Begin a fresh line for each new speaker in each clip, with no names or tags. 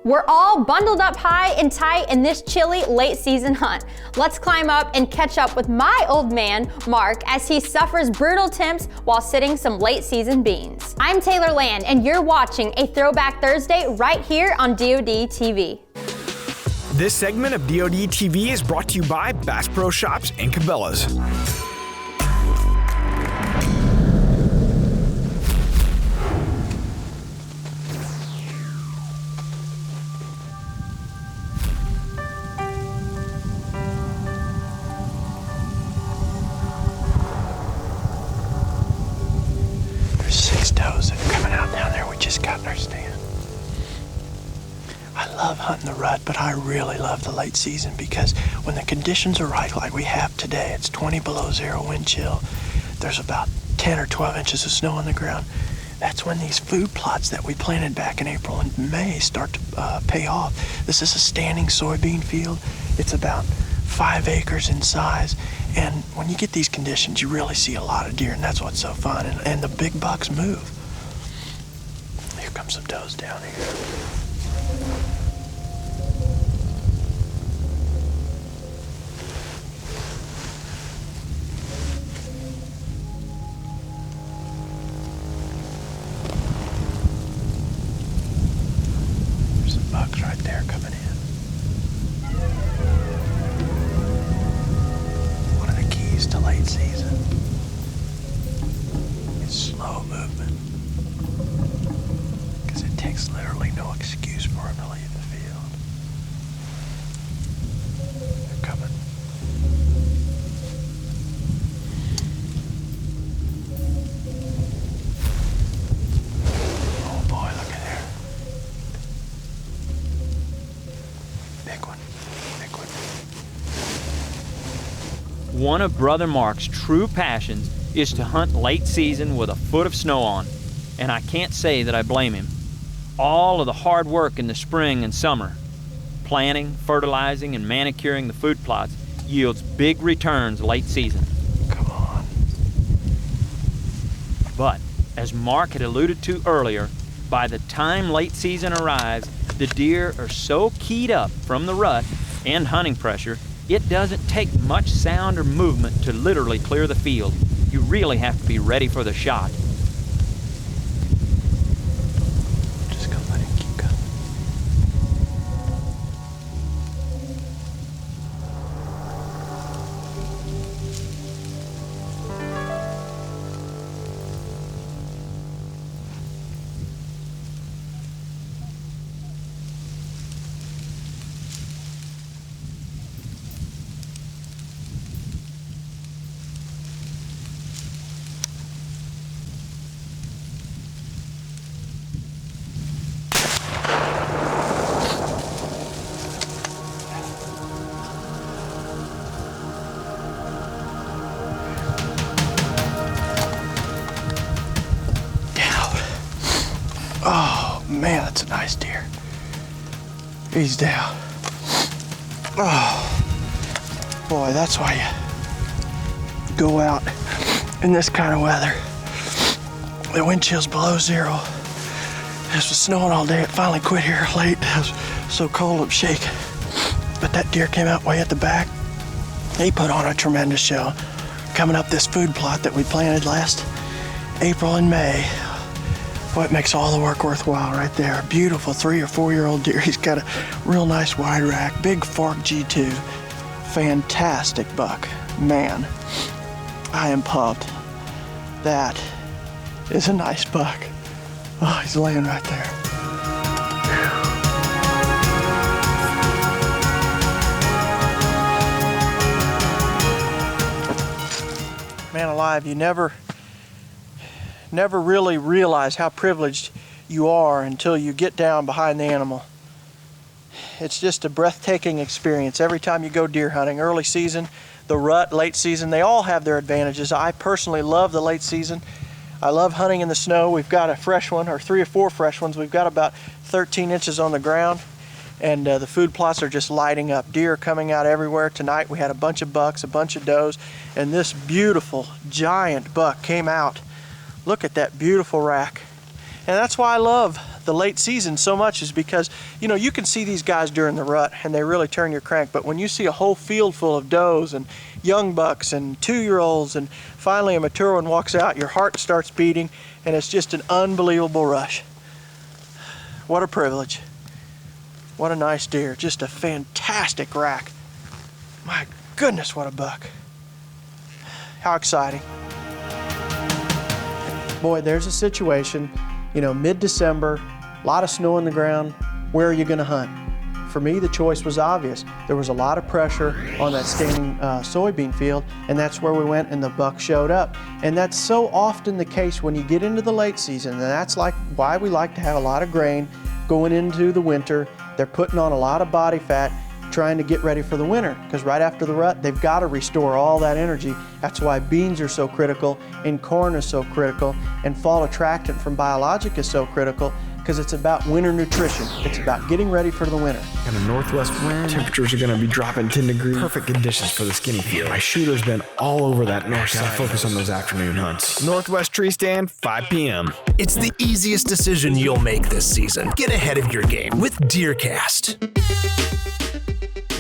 We're all bundled up high and tight in this chilly late season hunt. Let's climb up and catch up with my old man, Mark, as he suffers brutal temps while sitting some late season beans. I'm Taylor Land, and you're watching a Throwback Thursday right here on DoD TV.
This segment of DoD TV is brought to you by Bass Pro Shops and Cabela's.
Does that are coming out down there. We just got in our stand. I love hunting the rut, but I really love the late season because when the conditions are right, like we have today, it's 20 below zero wind chill. There's about 10 or 12 inches of snow on the ground. That's when these food plots that we planted back in April and May start to pay off. This is a standing soybean field. It's about 5 acres in size. And when you get these conditions, you really see a lot of deer, and that's what's so fun. And the big bucks move. Here comes some does down here. There's some bucks right there coming in. To late season. It's slow movement because it takes literally no excuse for them to leave the field. They're coming. Oh boy, look at there. Big one. Big one.
One of Brother Mark's true passions is to hunt late season with a foot of snow on, and I can't say that I blame him. All of the hard work in the spring and summer, planting, fertilizing, and manicuring the food plots yields big returns late season.
Come on.
But, as Mark had alluded to earlier, by the time late season arrives, the deer are so keyed up from the rut and hunting pressure, it doesn't take much sound or movement to literally clear the field. You really have to be ready for the shot.
Just gonna let it keep going. Oh man, that's a nice deer. He's down. Oh boy, that's why you go out in this kind of weather. The wind chill's below zero. It was snowing all day. It finally quit here late. It was so cold I'm shaking. But that deer came out way at the back. He put on a tremendous show. Coming up this food plot that we planted last April and May. Boy, it makes all the work worthwhile right there. Beautiful 3 or 4 year old deer. He's got a real nice wide rack, big fork G2. Fantastic buck. Man, I am pumped. That is a nice buck. Oh, he's laying right there. Man alive, you never really realize how privileged you are until you get down behind the animal. It's just a breathtaking experience every time you go deer hunting. Early season, the rut, late season, they all have their advantages. I personally love the late season. I love hunting in the snow. We've got a fresh one, or 3 or 4 fresh ones. We've got about 13 inches on the ground, and the food plots are just lighting up. Deer are coming out everywhere. Tonight we had a bunch of bucks, a bunch of does, and this beautiful giant buck came out. Look at that beautiful rack. And that's why I love the late season so much is because, you know, you can see these guys during the rut and they really turn your crank, but when you see a whole field full of does and young bucks and 2-year-olds and finally a mature one walks out, your heart starts beating and it's just an unbelievable rush. What a privilege. What a nice deer. Just a fantastic rack. My goodness, what a buck. How exciting. Boy, there's a situation, you know, mid-December, a lot of snow on the ground. Where are you going to hunt? For me, the choice was obvious. There was a lot of pressure on that standing soybean field, and that's where we went, and the buck showed up. And that's so often the case when you get into the late season, and that's like why we like to have a lot of grain going into the winter. They're putting on a lot of body fat, trying to get ready for the winter, because right after the rut, they've got to restore all that energy. That's why beans are so critical, and corn is so critical, and fall attractant from biologic is so critical, because it's about winter nutrition. It's about getting ready for the winter.
And a northwest wind. Temperatures are going to be dropping 10 degrees. Perfect conditions for the skinny field. My shooter's been all over that north side. Focus on those afternoon hunts. Northwest tree stand, 5 p.m.
It's the easiest decision you'll make this season. Get ahead of your game with DeerCast.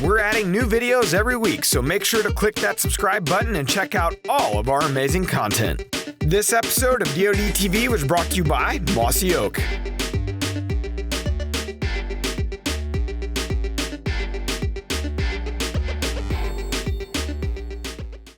We're adding new videos every week, so make sure to click that subscribe button and check out all of our amazing content. This episode of DoD TV was brought to you by Mossy Oak.